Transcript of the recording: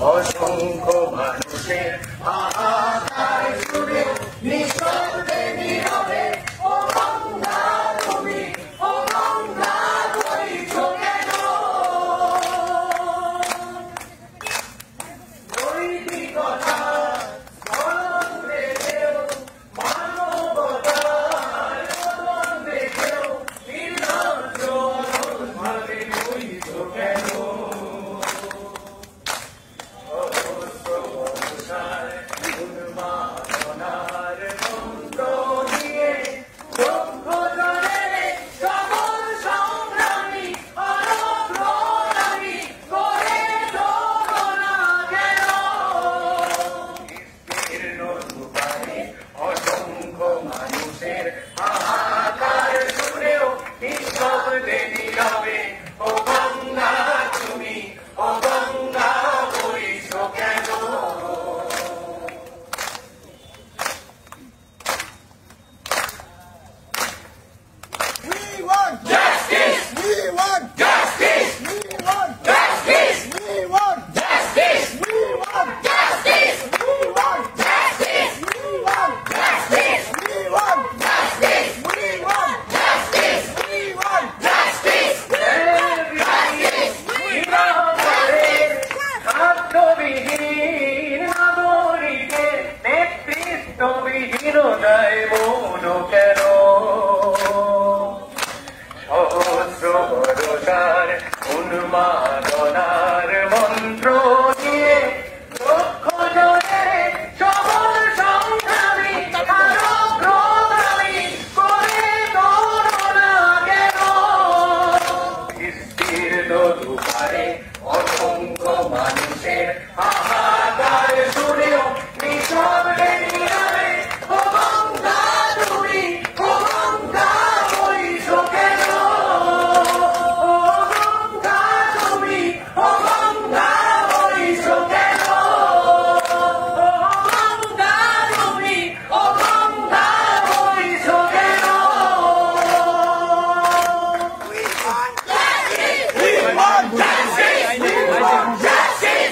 অসংখ্য মানুষের হাহাকার শুনে নিঃশব্দে নীরবে ও গঙ্গা তুমি ও গঙ্গা বইছো কেন নৈতিকতা স্মরণ রেখেও মানবতার মরণ রেখেও নির্লজ্জ ভাবে বইছো কেন উন্মাদনার মন্ত্র দিয়ে যোগ্য জনের সকল সংগ্রামী অনগ্রগামী করে তোলো না কেন বিস্তীর্ণ দুপারে অসংখ্য মানুষের হাহাকার শুনেও নিঃশব্দে নীরবে ও গঙ্গা তুমি ও গঙ্গা বইছো কেন We want justice. We want justice. We want justice. We want justice. We want justice. We want justice. We want justice. We want justice. We want justice. We want justice. খাদ্যবিহীন নাগরিকের নেতৃত্ববিহীনতায় মৌন কেন সহস্র ভরসার উন্মাদনার মন্ত্র দিয়ে লক্ষ জনের সকল সংগ্রামী অগ্রগামী করে তোলো না কেন বিস্তীর্ণ দুপারে অসংখ্য মানুষের